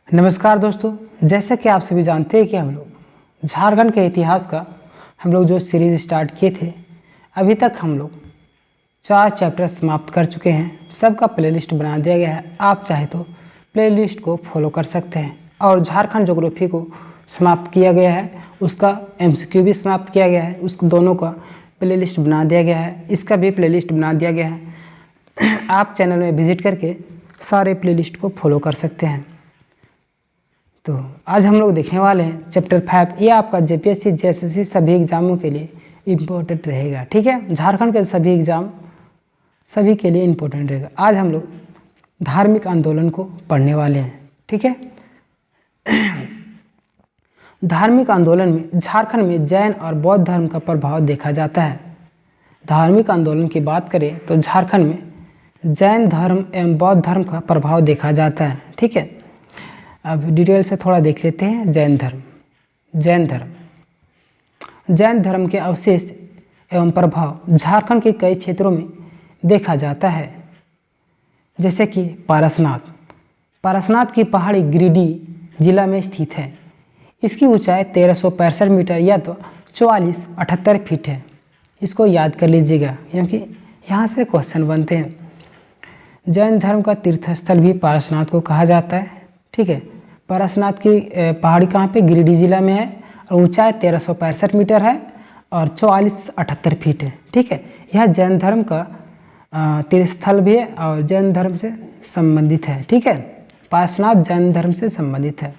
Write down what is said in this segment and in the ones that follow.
नमस्कार दोस्तों, जैसा कि आप सभी जानते हैं कि हम लोग झारखंड के इतिहास का जो सीरीज़ स्टार्ट किए थे, अभी तक हम लोग 4 चैप्टर समाप्त कर चुके हैं। सबका प्लेलिस्ट बना दिया गया है, आप चाहे तो प्लेलिस्ट को फॉलो कर सकते हैं। और झारखंड ज्योग्राफी को समाप्त किया गया है, उसका एमसीक्यू भी समाप्त किया गया है, उसको दोनों का प्लेलिस्ट बना दिया गया है, इसका भी प्लेलिस्ट बना दिया गया है। आप चैनल में विजिट करके सारे प्लेलिस्ट को फॉलो कर सकते हैं। तो आज हम लोग देखने वाले हैं चैप्टर 5। ये आपका जेपीएससी जेएसएससी सभी एग्जामों के लिए इम्पोर्टेंट रहेगा। ठीक है, झारखंड के सभी एग्ज़ाम सभी के लिए इम्पोर्टेंट रहेगा। आज हम लोग धार्मिक आंदोलन को पढ़ने वाले हैं। ठीक है, धार्मिक आंदोलन में झारखंड में जैन और बौद्ध धर्म का प्रभाव देखा जाता है। धार्मिक आंदोलन की बात करें तो झारखंड में जैन धर्म एवं बौद्ध धर्म का प्रभाव देखा जाता है। ठीक है, अब डिटेल से थोड़ा देख लेते हैं। जैन धर्म के अवशेष एवं प्रभाव झारखंड के कई क्षेत्रों में देखा जाता है, जैसे कि पारसनाथ की पहाड़ी गिरिडीह जिला में स्थित है। इसकी ऊंचाई 1365 मीटर या तो 44-78 फीट है। इसको याद कर लीजिएगा क्योंकि यहाँ से क्वेश्चन बनते हैं। जैन धर्म का तीर्थस्थल भी पारसनाथ को कहा जाता है। ठीक है, पारसनाथ की पहाड़ी कहाँ पे? गिरिडीह जिला में है और ऊंचाई 1365 मीटर है और 44-78 फीट है। ठीक है, यह जैन धर्म का तीर्थस्थल भी है और जैन धर्म से संबंधित है। ठीक है, पारसनाथ जैन धर्म से संबंधित है।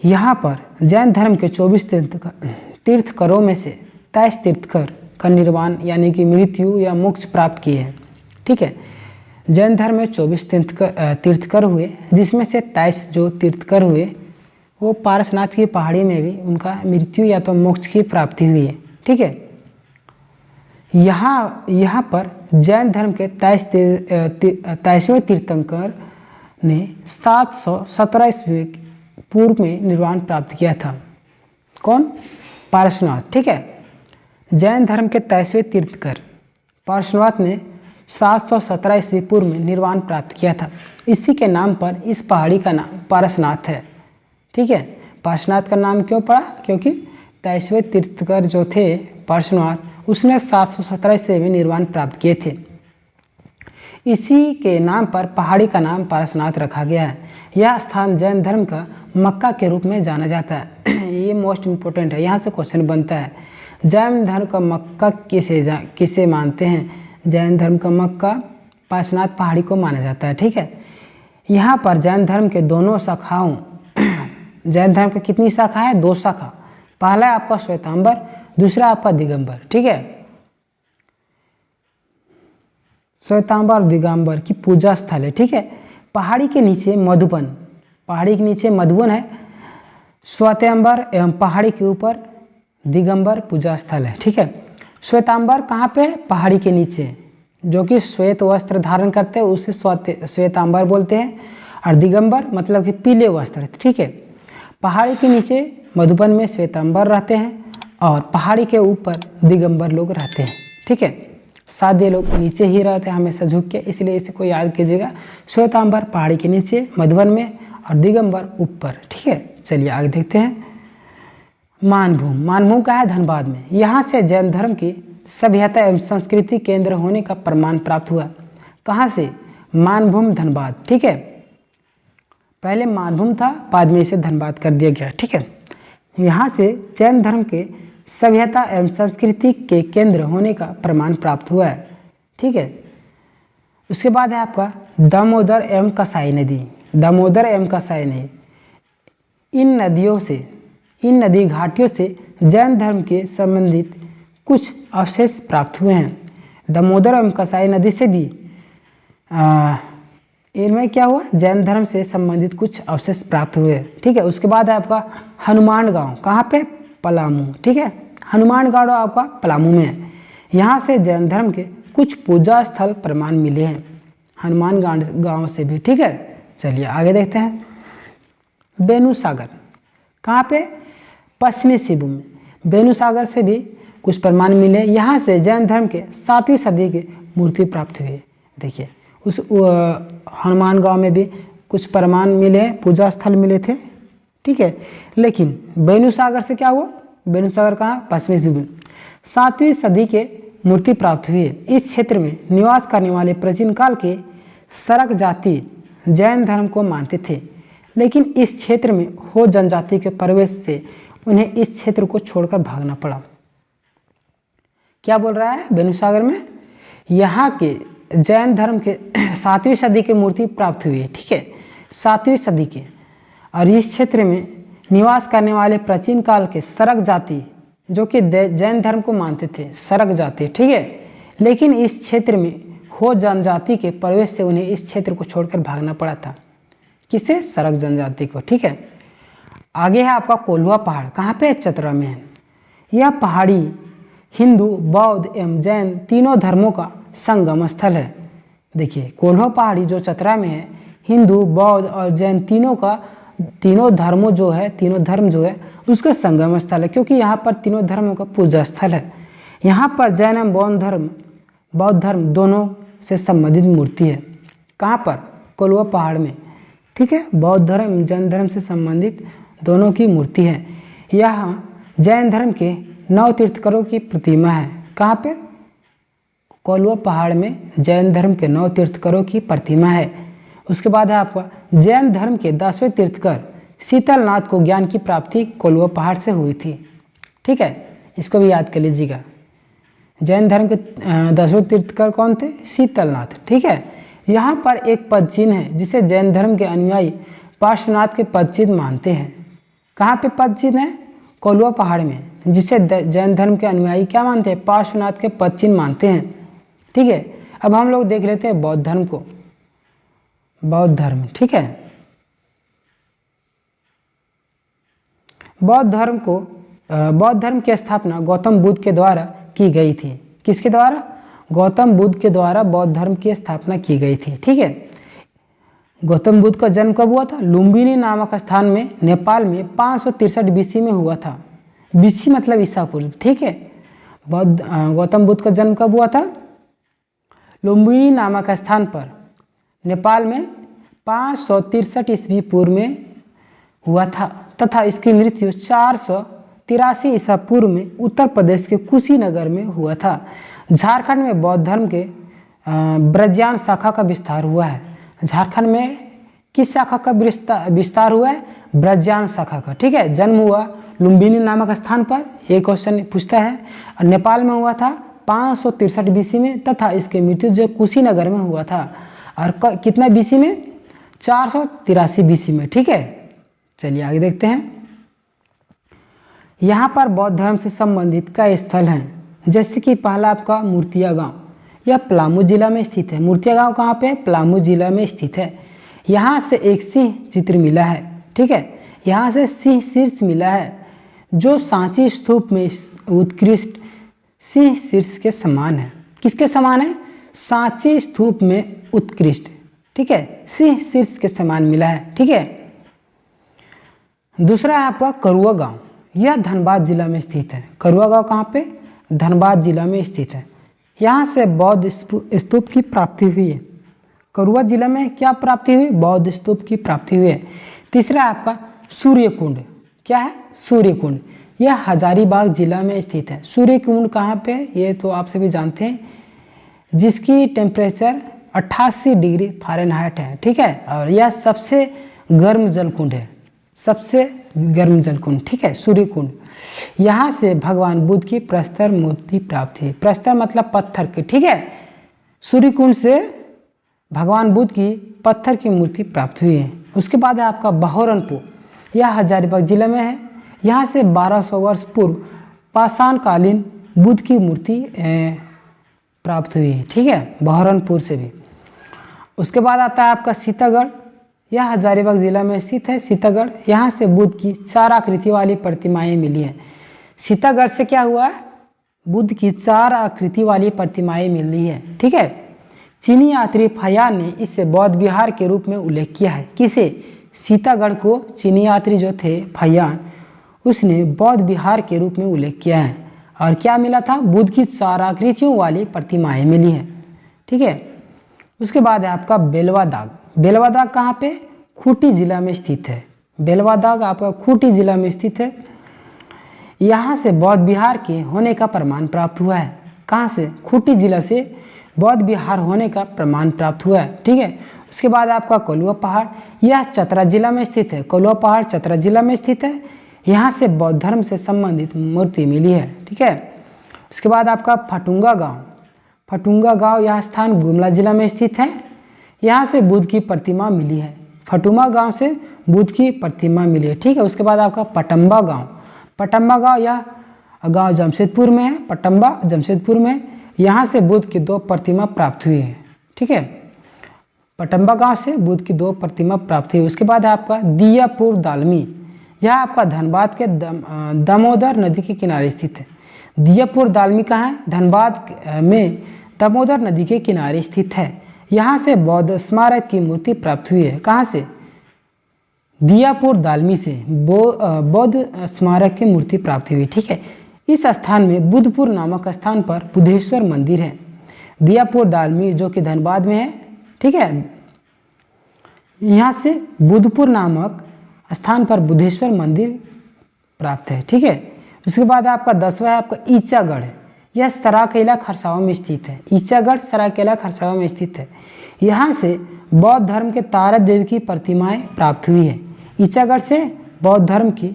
यहाँ पर जैन धर्म के 24 तीर्थकरों में से 23 तीर्थकर का निर्वाण यानी कि मृत्यु या मोक्ष प्राप्त किए हैं। ठीक है, जैन धर्म में 24 तीर्थकर हुए, जिसमें से 23 जो तीर्थकर हुए वो पारसनाथ की पहाड़ी में भी उनका मृत्यु या तो मोक्ष की प्राप्ति हुई है। ठीक है, यहाँ पर जैन धर्म के 23वें तीर्थंकर ने 717 ईस्वी पूर्व में निर्वाण प्राप्त किया था। कौन? पारसनाथ। ठीक है, जैन धर्म के 23वें तीर्थकर पारसनाथ ने 717 ईस्वी पूर्व में निर्वाण प्राप्त किया था। इसी के नाम पर इस पहाड़ी का नाम पारसनाथ है। ठीक है, पारसनाथ का नाम क्यों पड़ा? क्योंकि 23वें तीर्थकर जो थे पारसनाथ, उसने 717 ईस्वी में निर्वाण प्राप्त किए थे। इसी के नाम पर पहाड़ी का नाम पारसनाथ रखा गया है। यह स्थान जैन धर्म का मक्का के रूप में जाना जाता है। ये मोस्ट इम्पोर्टेंट है, यहाँ से क्वेश्चन बनता है। जैन धर्म का मक्का किसे मानते हैं? जैन धर्म का मक्का पारसनाथ पहाड़ी को माना जाता है। ठीक है, यहाँ पर जैन धर्म के दोनों शाखाओं जैन धर्म की कितनी शाखा है? 2 शाखा। पहला है आपका श्वेतांबर, दूसरा आपका दिगंबर। ठीक है, श्वेतांबर दिगंबर की पूजा स्थल है। ठीक है, पहाड़ी के नीचे मधुबन है। श्वेतांबर एवं पहाड़ी के ऊपर दिगंबर पूजा स्थल है। ठीक है, श्वेतांबर कहाँ पे? पहाड़ी के नीचे, जो कि श्वेत वस्त्र धारण करते हैं उसे श्वेतांबर बोलते हैं। और दिगंबर मतलब कि पीले वस्त्र। ठीक है, पहाड़ी के नीचे मधुबन में श्वेतांबर रहते हैं और पहाड़ी के ऊपर दिगंबर लोग रहते हैं। ठीक है, सादे लोग नीचे ही रहते हैं हमेशा झुक के, इसलिए इसी को याद कीजिएगा। श्वेतांबर पहाड़ी के नीचे मधुबन में और दिगंबर ऊपर। ठीक है, चलिए आगे देखते हैं। मानभूम का है धनबाद में। यहाँ से जैन धर्म की सभ्यता एवं संस्कृति केंद्र होने का प्रमाण प्राप्त हुआ। कहाँ से? मानभूम, धनबाद। ठीक है, पहले मानभूम था, बाद में इसे धनबाद कर दिया गया। ठीक है, यहाँ से जैन धर्म के सभ्यता एवं संस्कृति के केंद्र होने का प्रमाण प्राप्त हुआ है। ठीक है, उसके बाद है आपका दामोदर एवं कसाई नदी। इन नदी घाटियों से जैन धर्म के संबंधित कुछ अवशेष प्राप्त हुए हैं। दामोदर एवं कसाई नदी से भी इनमें क्या हुआ? जैन धर्म से संबंधित कुछ अवशेष प्राप्त हुए। ठीक है, उसके बाद है आपका हनुमान गांव। कहाँ पे? पलामू। ठीक है, हनुमान गांव आपका पलामू में है। यहाँ से जैन धर्म के कुछ पूजा स्थल प्रमाण मिले हैं हनुमान गांव से भी। ठीक है, चलिए आगे देखते हैं। बेनूसागर कहाँ पे? पश्चिमी सिंहभूम में। बेनूसागर से भी कुछ प्रमाण मिले। यहाँ से जैन धर्म के 7वीं सदी की मूर्ति प्राप्त हुई। देखिए, उस हनुमान गांव में भी कुछ प्रमाण मिले, पूजा स्थल मिले थे, ठीक है। लेकिन बेनुसागर से क्या हुआ, बेनुसागर कहाँ, पश्चिमी सिंहभूम, 7वीं सदी के मूर्ति प्राप्त हुई है। इस क्षेत्र में निवास करने वाले प्राचीन काल के सरक जाति जैन धर्म को मानते थे, लेकिन इस क्षेत्र में हो जनजाति के प्रवेश से उन्हें इस क्षेत्र को छोड़कर भागना पड़ा। क्या बोल रहा है, बेनुसागर में यहाँ के जैन धर्म के 7वीं सदी की मूर्ति प्राप्त हुई है, ठीक है, 7वीं सदी के, और इस क्षेत्र में निवास करने वाले प्राचीन काल के सरक जाति जो कि जैन धर्म को मानते थे, सरक जाति, ठीक है, लेकिन इस क्षेत्र में हो जनजाति के प्रवेश से उन्हें इस क्षेत्र को छोड़कर भागना पड़ा था। किससे, सरक जनजाति को, ठीक है। आगे है आपका कोल्हुआ पहाड़, कहाँ पे, चतरा में है। यह पहाड़ी हिंदू, बौद्ध एवं जैन तीनों धर्मों का संगम स्थल है। देखिए कोल्हुआ पहाड़ी जो चतरा में है, हिंदू, बौद्ध और जैन तीनों धर्मों जो है, तीनों धर्म जो है उसका संगम स्थल है, क्योंकि यहाँ पर तीनों धर्मों का पूजा स्थल है। यहाँ पर जैन एवं बौद्ध धर्म दोनों से संबंधित मूर्ति है। कहाँ पर, कोल्हुआ पहाड़ में, ठीक है, बौद्ध धर्म जैन धर्म से संबंधित दोनों की मूर्ति है। यहाँ जैन धर्म के 9 तीर्थंकरों की प्रतिमा है। कहाँ पर, कोल्हुआ पहाड़ में जैन धर्म के 9 तीर्थंकरों की प्रतिमा है। उसके बाद है आपका जैन धर्म के 10वें तीर्थंकर शीतलनाथ को ज्ञान की प्राप्ति कोल्हुआ पहाड़ से हुई थी, ठीक है, इसको भी याद कर लीजिएगा। जैन धर्म के 10वें तीर्थंकर कौन थे, शीतलनाथ, ठीक है। यहाँ पर एक पद चिन्ह है जिसे जैन धर्म के अनुयायी पार्श्वनाथ के पद चिन्ह मानते हैं। कहाँ पे पद चिन्ह है, कोल्हुआ पहाड़ में, जिसे जैन धर्म के अनुयायी क्या मानते हैं, पार्श्वनाथ के पद चिन्ह मानते हैं, ठीक है। अब हम लोग देख लेते हैं बौद्ध धर्म को, बौद्ध धर्म, ठीक है। बौद्ध धर्म की स्थापना गौतम बुद्ध के द्वारा की गई थी। किसके द्वारा, गौतम बुद्ध के द्वारा बौद्ध धर्म की स्थापना की गई थी, ठीक है। गौतम बुद्ध का जन्म कब हुआ था, लुम्बिनी नामक स्थान में नेपाल में 563 BC में हुआ था। BC मतलब ईसा पूर्व, ठीक है। गौतम बुद्ध का जन्म कब हुआ था, लुम्बिनी नामक स्थान पर नेपाल में 563 ईस्वी पूर्व में हुआ था, तथा इसकी मृत्यु 483 ईसा पूर्व में उत्तर प्रदेश के कुशीनगर में हुआ था। झारखंड में बौद्ध धर्म के ब्रजयान शाखा का विस्तार हुआ है। झारखंड में किस शाखा का विस्तार हुआ है, ब्रजयान शाखा का, ठीक है। जन्म हुआ लुम्बिनी नामक स्थान पर, एक क्वेश्चन पूछता है, और नेपाल में हुआ था 563 BC में, तथा इसकी मृत्यु जो कुशीनगर में हुआ था, और कितना BC में, 483 BC में, ठीक है। चलिए आगे देखते हैं। यहाँ पर बौद्ध धर्म से संबंधित कई स्थल हैं, जैसे कि पहला आपका मूर्तिया गांव, यह पलामू जिला में स्थित है। मूर्तिया गांव कहाँ पे, पलामू जिला में स्थित है। यहाँ से एक सिंह चित्र मिला है, ठीक है, यहाँ से सिंह शीर्ष मिला है, जो सांची स्तूप में उत्कृष्ट सिंह शीर्ष के समान है। किसके समान है, सांची स्तूप में उत्कृष्ट, ठीक है, सिंह शीर्ष के समान मिला है, ठीक है। दूसरा है आपका करुआ गांव, यह धनबाद जिला में स्थित है। करुआ गांव कहाँ पे, धनबाद जिला में स्थित है। यहाँ से बौद्ध स्तूप की प्राप्ति हुई है। करुआ जिला में क्या प्राप्ति हुई, बौद्ध स्तूप की प्राप्ति हुई है। तीसरा है आपका सूर्य कुंड, क्या है, सूर्य कुंड, यह हजारीबाग जिला में स्थित है। सूर्य कुंड कहाँ पे, ये तो आप सभी जानते हैं, जिसकी टेम्परेचर 88 डिग्री फ़ारेनहाइट है, ठीक है, और यह सबसे गर्म जल कुंड है, सबसे गर्म जल कुंड, ठीक है, सूर्य कुंड। यहाँ से भगवान बुद्ध की प्रस्तर मूर्ति प्राप्त हुई। प्रस्तर मतलब पत्थर की, ठीक है, सूर्य कुंड से भगवान बुद्ध की पत्थर की मूर्ति प्राप्त हुई है। उसके बाद है आपका बहरनपुर, यह हजारीबाग जिला में है। यहाँ से 1200 वर्ष पूर्व पाषाणकालीन बुद्ध की मूर्ति प्राप्त हुई है, ठीक है, बहरनपुर से भी। उसके बाद आता है आपका सीतागढ़, यह हजारीबाग जिला में स्थित है। सीतागढ़, यहाँ से बुद्ध की 4 आकृति वाली प्रतिमाएं मिली हैं। सीतागढ़ से क्या हुआ, बुद्ध की 4 आकृति वाली प्रतिमाएं मिली है, ठीक है। चीनी यात्री फयान ने इसे बौद्ध विहार के रूप में उल्लेख किया है। किसे, सीतागढ़ को चीनी यात्री जो थे फयान, उसने बौद्ध विहार के रूप में उल्लेख किया है। और क्या मिला था, बुद्ध की 4 आकृतियों वाली प्रतिमाएं मिली हैं, ठीक है। उसके बाद है आपका बेलवा दाग। बेलवा दाग कहाँ पे, खूंटी जिला में स्थित है। बेलवादाग आपका खूंटी जिला में स्थित है। यहाँ से बौद्ध विहार के होने का प्रमाण प्राप्त हुआ है। कहाँ से? खूंटी जिला से बौद्ध विहार होने का प्रमाण प्राप्त हुआ है। ठीक है। उसके बाद आपका कोल्हुआ पहाड़, यह चतरा जिला में स्थित है। कोल्हुआ पहाड़ चतरा जिला में स्थित है। यहाँ से बौद्ध धर्म से संबंधित मूर्ति मिली है। ठीक है। उसके बाद आपका फटुंगा गांव, फटुंगा गांव यह स्थान गुमला जिला में स्थित है। यहाँ से बुद्ध की प्रतिमा मिली है। फटुमा गांव से बुद्ध की प्रतिमा मिली है। ठीक है। उसके बाद आपका पटम्बा गांव, पटम्बा गांव यह गांव जमशेदपुर में है। पटम्बा जमशेदपुर में, यहाँ से बुद्ध की 2 प्रतिमा प्राप्त हुई है। ठीक है। पटम्बा गांव से बुद्ध की 2 प्रतिमा प्राप्त हुई। उसके बाद आपका दियापुर दालमी, यह आपका धनबाद के दामोदर नदी के किनारे स्थित है। दियापुर दालमी कहाँ है? धनबाद में दामोदर नदी के किनारे स्थित है। यहाँ से बौद्ध स्मारक की मूर्ति प्राप्त हुई है। कहाँ से? दियापुर दालमी से बौद्ध स्मारक की मूर्ति प्राप्त हुई। ठीक है। इस स्थान में बुद्धपुर नामक स्थान पर बुद्धेश्वर मंदिर है। दियापुर दालमी जो कि धनबाद में है। ठीक है। यहाँ से बुद्धपुर नामक स्थान पर बुद्धेश्वर मंदिर प्राप्त है। ठीक है। उसके बाद आपका 10वां है आपका ईचागढ़, यह सरायकेला खरसावां में स्थित है। ईचागढ़ सरायकेला खरसावां में स्थित है। यहाँ से बौद्ध धर्म के तारा देवी की प्रतिमाएं प्राप्त हुई है। ईचागढ़ से बौद्ध धर्म की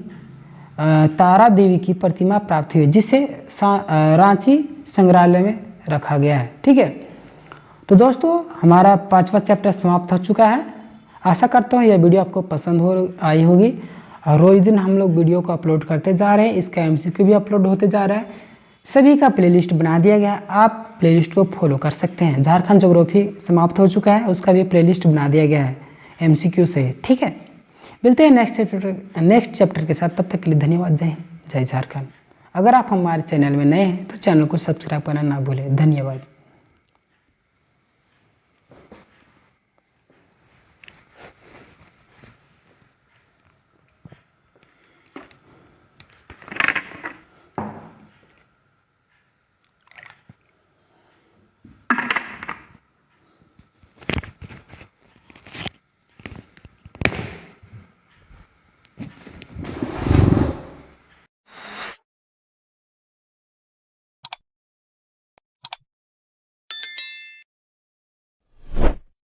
तारा देवी की प्रतिमा प्राप्त हुई है, जिसे रांची संग्रहालय में रखा गया है। ठीक है। तो दोस्तों हमारा 5वां चैप्टर समाप्त हो चुका है। आशा करता हूँ यह वीडियो आपको पसंद आई होगी। और रोज़ दिन हम लोग वीडियो को अपलोड करते जा रहे हैं। इसका MCQ भी अपलोड होते जा रहा है। सभी का प्लेलिस्ट बना दिया गया है, आप प्लेलिस्ट को फॉलो कर सकते हैं। झारखंड ज्योग्राफी समाप्त हो चुका है, उसका भी प्लेलिस्ट बना दिया गया है MCQ से। ठीक है। मिलते हैं नेक्स्ट चैप्टर के साथ। तब तक के लिए धन्यवाद। जय हिंद, जय झारखंड। अगर आप हमारे चैनल में नए हैं तो चैनल को सब्सक्राइब करना ना भूलें। धन्यवाद।